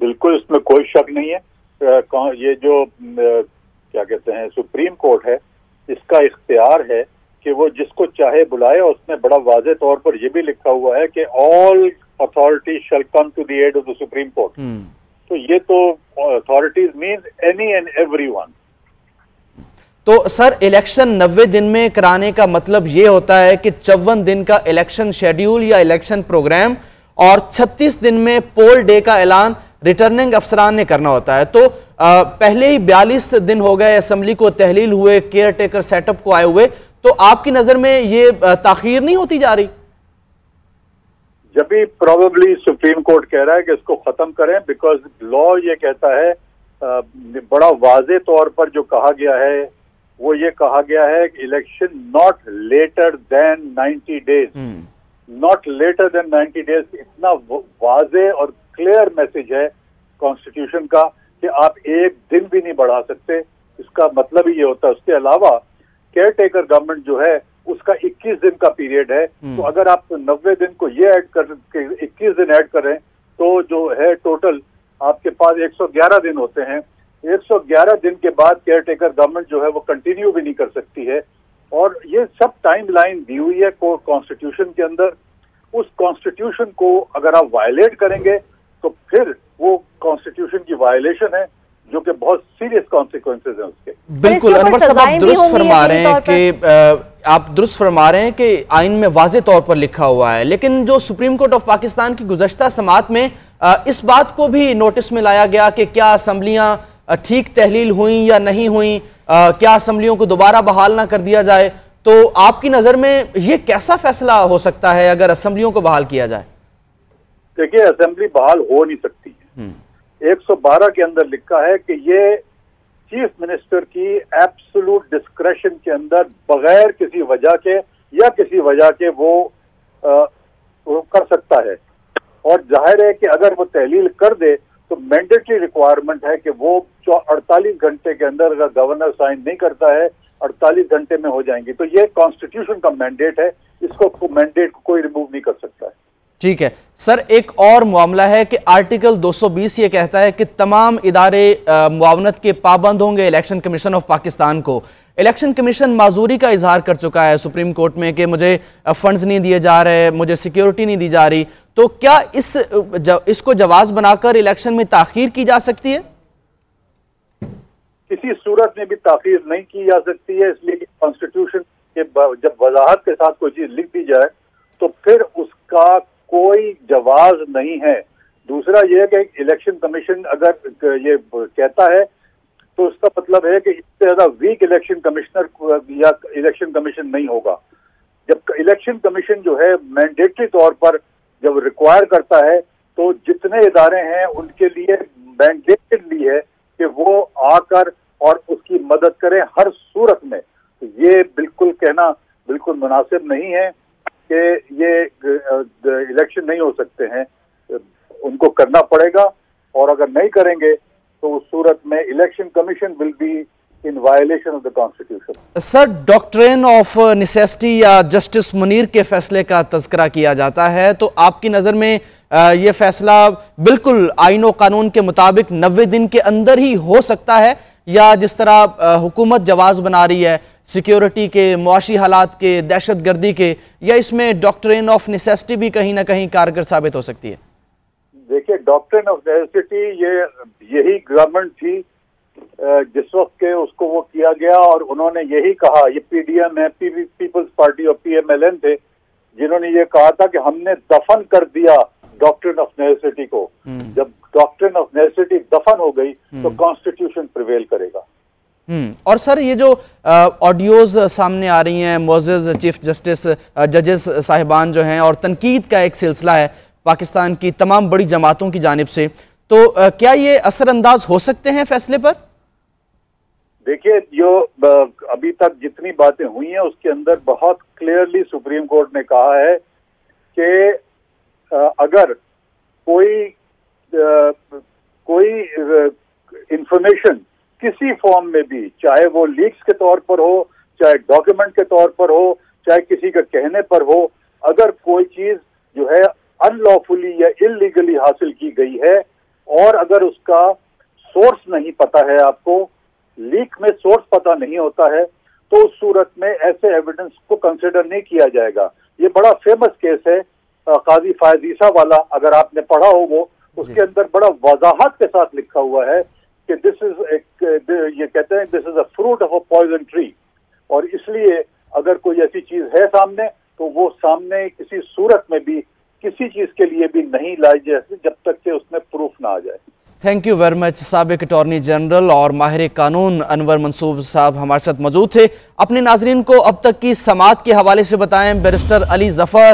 بالکل اس میں کوئی شک نہیں ہے. یہ جو کیا کہتے ہیں سپریم کورٹ ہے, اس کا اختیار ہے کہ وہ جس کو چاہے بلائے. اور اس میں بڑا واضح طور پر یہ بھی لکھا ہوا ہے کہ all authorities shall come to the aid of the supreme court. تو یہ تو authorities means any and every one. تو سر الیکشن 90 دن میں کرانے کا مطلب یہ ہوتا ہے کہ 54 دن کا الیکشن شیڈیول یا الیکشن پروگرام اور 36 دن میں پول ڈے کا اعلان ریٹرننگ افسران نے کرنا ہوتا ہے. تو پہلے ہی 42 دن ہو گئے اسمبلی کو تحلیل ہوئے, کیئر ٹیکر سیٹ اپ کو آئے ہوئے. تو آپ کی نظر میں یہ تاخیر نہیں ہوتی جا رہی؟ جب بھی پروبیبلی سپریم کورٹ کہہ رہا ہے کہ اس کو ختم کریں, بیکاز لا یہ کہتا ہے, بڑا واضح طور پر جو کہا گیا ہے وہ یہ کہا گیا ہے کہ election not later than 90 days. Not later than 90 days اتنا واضح اور کلیئر میسج ہے کانسٹیٹیوشن کا کہ آپ ایک دن بھی نہیں بڑھا سکتے. اس کا مطلب ہی یہ ہوتا ہے. اس کے علاوہ کیئر ٹیکر گورنمنٹ جو ہے اس کا 21 دن کا پیریڈ ہے. تو اگر آپ 90 دن کو یہ ایڈ کر کے 21 دن ایڈ کریں تو جو ہے ٹوٹل آپ کے پاس 111 دن ہوتے ہیں. 111 دن کے بعد کیئر ٹیکر گورنمنٹ جو ہے وہ کنٹینیو بھی نہیں کر سکتی ہے. اور یہ سب ٹائم لائن دی ہوئی ہے کانسٹیٹیوشن کے اندر. اس کانسٹیٹیوشن کو اگر آپ وائلیٹ کریں گے تو پھر وہ کانسٹیٹیوشن کی وائلیشن ہے, جو کہ بہت سیریس کانسیکوینسز ہیں اس کے. بالکل انور صاحب آپ درست فرما رہے ہیں کہ آئین میں واضح طور پر لکھا ہوا ہے, لیکن جو سپریم کورٹ آف پاکستان کی گزشتہ سماعت میں اس بات کو بھی نوٹس میں لایا گیا کہ کیا اسمبلیاں ٹھیک تحلیل ہوئیں یا نہیں ہوئیں, کیا اسمبلیوں کو دوبارہ بحال نہ کر دیا جائے. تو آپ کی نظر میں یہ کیسا فیصلہ ہو سکتا ہے اگر اسمبلیوں کو بحال کیا جائے؟ دیکھیے اسمبلی بحال ہو نہیں سکتی ہے. 112 کے اندر لکھا ہے کہ یہ چیف منسٹر کی ایبسولوٹ ڈسکریشن کے اندر بغیر کسی وجہ کے یا کسی وجہ کے وہ کر سکتا ہے. اور ظاہر ہے کہ اگر وہ تحلیل کر دے تو مینڈیٹری ریکوائرمنٹ ہے کہ وہ 48 گھنٹے کے اندر اگر گورنر سائن نہیں کرتا ہے 48 گھنٹے میں ہو جائیں گی. تو یہ کانسٹیٹیوشن کا مینڈیٹ ہے, اس کو مینڈیٹ کو کوئی ریموو نہیں کر سکتا ہے. ٹھیک ہے سر, ایک اور معاملہ ہے کہ آرٹیکل 220 یہ کہتا ہے کہ تمام ادارے معاونت کے پابند ہوں گے الیکشن کمیشن آف پاکستان کو. الیکشن کمیشن معذوری کا اظہار کر چکا ہے سپریم کورٹ میں کہ مجھے فنڈز نہیں دیے جا رہے, مجھے سیکیورٹی نہیں دی جا رہی. تو کیا اس کو جواز بنا کر الیکشن میں تاخیر کی جا سکتی ہے؟ کسی صورت میں بھی تاخیر نہیں کی جا سکتی ہے, اس لیے کہ کانسٹیٹیوشن کے جب وضاحت کے ساتھ کوئی چیز لکھ دی جائے تو پھر اس کا کوئی جواز نہیں ہے. دوسرا یہ ہے کہ الیکشن کمیشن اگر یہ کہتا ہے تو اس کا مطلب ہے کہ اس سے زیادہ ویک الیکشن کمشنر یا الیکشن کمیشن نہیں ہوگا. جب الیکشن کمیشن جو ہے مینڈیٹری طور پر جب ریکوائر کرتا ہے تو جتنے ادارے ہیں ان کے لیے مینڈیٹری ہے کہ وہ آ کر اور اس کی مدد کریں ہر صورت میں. یہ بالکل کہنا بالکل مناسب نہیں ہے کہ یہ الیکشن نہیں ہو سکتے ہیں, ان کو کرنا پڑے گا. اور اگر نہیں کریں گے تو اس صورت میں election commission will be in violation of the constitution. Sir doctrine of necessity یا جسٹس منیر کے فیصلے کا تذکرہ کیا جاتا ہے, تو آپ کی نظر میں یہ فیصلہ بالکل آئین و قانون کے مطابق 90 دن کے اندر ہی ہو سکتا ہے, یا جس طرح حکومت جواز بنا رہی ہے سیکیورٹی کے, معاشی حالات کے, دہشت گردی کے, یا اس میں ڈاکٹرین آف نیسیسٹی بھی کہیں نہ کہیں کارگر ثابت ہو سکتی ہے؟ دیکھیے ڈاکٹرین آف نیسیسٹی یہی گورنمنٹ تھی جس وقت کے اس کو وہ کیا گیا, اور انہوں نے یہی کہا, یہ پی ڈی ایم ہے, پیپلز پارٹی اور پی ایم ایل این تھے جنہوں نے یہ کہا تھا کہ ہم نے دفن کر دیا ڈاکٹرین آف نیسیسٹی کو. جب ڈاکٹرین آف نیسیسٹی دفن ہو گئی تو کانسٹیٹیوشن پریویل کرے گا. اور سر یہ جو آڈیوز سامنے آ رہی ہیں معزز چیف جسٹس ججز صاحبان جو ہیں, اور تنقید کا ایک سلسلہ ہے پاکستان کی تمام بڑی جماعتوں کی جانب سے, تو کیا یہ اثر انداز ہو سکتے ہیں فیصلے پر؟ دیکھیے جو ابھی تک جتنی باتیں ہوئی ہیں اس کے اندر بہت کلیئرلی سپریم کورٹ نے کہا ہے کہ اگر کوئی انفارمیشن کسی فارم میں بھی, چاہے وہ لیکس کے طور پر ہو, چاہے ڈاکیومنٹ کے طور پر ہو, چاہے کسی کے کہنے پر ہو, اگر کوئی چیز جو ہے ان لافلی یا انلیگلی حاصل کی گئی ہے اور اگر اس کا سورس نہیں پتا ہے، آپ کو لیک میں سورس پتا نہیں ہوتا ہے، تو اس صورت میں ایسے ایویڈنس کو کنسیڈر نہیں کیا جائے گا۔ یہ بڑا فیمس کیس ہے قاضی فائز عیسیٰ والا، اگر آپ نے پڑھا ہو وہ، اس کے اندر بڑا وضاحت کے ساتھ لکھا ہوا ہے کہ یہ کہتے ہیں this is a fruit of a poison tree, اور اس لیے اگر کوئی ایسی چیز ہے سامنے تو وہ سامنے کسی صورت میں بھی کسی چیز کے لیے بھی نہیں لائی جائے جب تک کہ اس میں پروف نہ آ جائے۔ Thank you very much. سابق اٹارنی جنرل اور ماہر قانون انور منصور صاحب ہمارے ساتھ موجود تھے۔ اپنے ناظرین کو اب تک کی سماعت کے حوالے سے بتائیں۔ Barrister Ali Zafar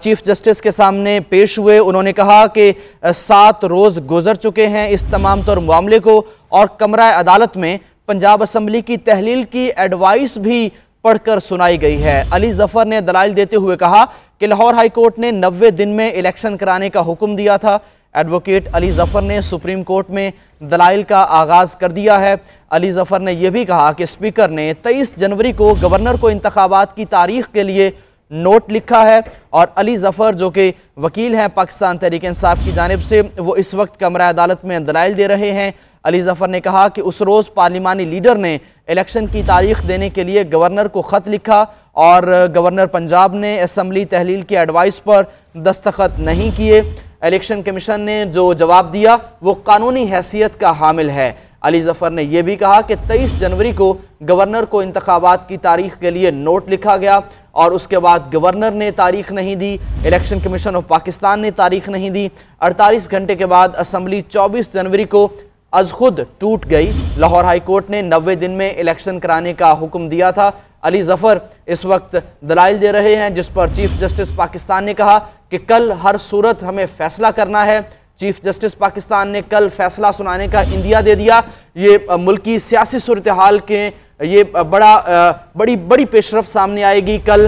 chief justice کے سامنے پیش ہوئے، انہوں نے کہا کہ 7 روز گزر چکے ہیں اس تمام طور معاملے کو، اور کمرہ عدالت میں پنجاب اسمبلی کی تحلیل کی ایڈوائس بھی پڑھ کر سنائی گئی ہے۔ علی ظفر نے دلائل دیتے ہوئے کہا کہ لاہور ہائی کورٹ نے 90 دن میں الیکشن کرانے کا حکم دیا تھا۔ ایڈوکیٹ علی ظفر نے سپریم کورٹ میں دلائل کا آغاز کر دیا ہے۔ علی ظفر نے یہ بھی کہا کہ اسپیکر نے 23 جنوری کو گورنر کو انتخابات کی تاریخ کے لیے نوٹ لکھا ہے، اور علی ظفر جو کہ وکیل ہیں پاکستان تحریک انصاف کی جانب سے، وہ اس وقت کمرہ عدالت میں دلائل دے رہے ہیں۔ علی ظفر نے کہا کہ اس روز پارلیمانی لیڈر نے الیکشن کی تاریخ دینے کے لیے گورنر کو خط لکھا، اور گورنر پنجاب نے اسمبلی تحلیل کی ایڈوائس پر دستخط نہیں کیے۔ الیکشن کمیشن نے جو جواب دیا وہ قانونی حیثیت کا حامل ہے۔ علی ظفر نے یہ بھی کہا کہ 23 جنوری کو گورنر کو انتخابات کی تاریخ کے لیے نوٹ لکھا گیا، اور اس کے بعد گورنر نے تاریخ نہیں دی، الیکشن کمیشن آف پاکستان نے تاریخ نہیں دی۔ 48 گھنٹے کے بعد اسمبلی 24 جنوری کو از خود ٹوٹ گئی۔ لاہور ہائی کورٹ نے 90 دن میں الیکشن کرانے کا حکم دیا تھا۔ علی ظفر اس وقت دلائل دے رہے ہیں، جس پر چیف جسٹس پاکستان نے کہا کہ کل ہر صورت ہمیں فیصلہ کرنا ہے۔ چیف جسٹس پاکستان نے کل فیصلہ سنانے کا اندیا دے دیا۔ یہ ملکی سیاسی صورتحال کے یہ بڑی پیش رفت سامنے آئے گی۔ کل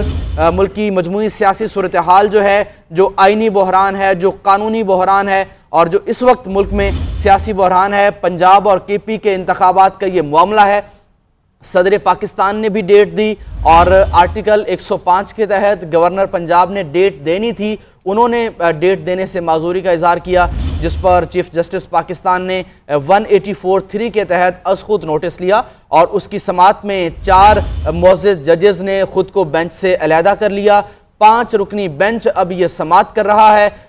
ملکی مجموعی سیاسی صورتحال جو ہے، جو آئینی بحران ہے، جو قانونی بحران ہے، اور جو اس وقت ملک میں سیاسی بحران ہے، پنجاب اور کے پی کے انتخابات کا یہ معاملہ ہے۔ صدر پاکستان نے بھی ڈیٹ دی، اور آرٹیکل 105 کے تحت گورنر پنجاب نے ڈیٹ دینی تھی، انہوں نے ڈیٹ دینے سے معذوری کا اظہار کیا، جس پر چیف جسٹس پاکستان نے 184(3) کے تحت از خود نوٹس لیا، اور اس کی سماعت میں 4 معزز ججز نے خود کو بینچ سے علیحدہ کر لیا۔ 5 رکنی بینچ اب یہ سماعت کر رہا ہے۔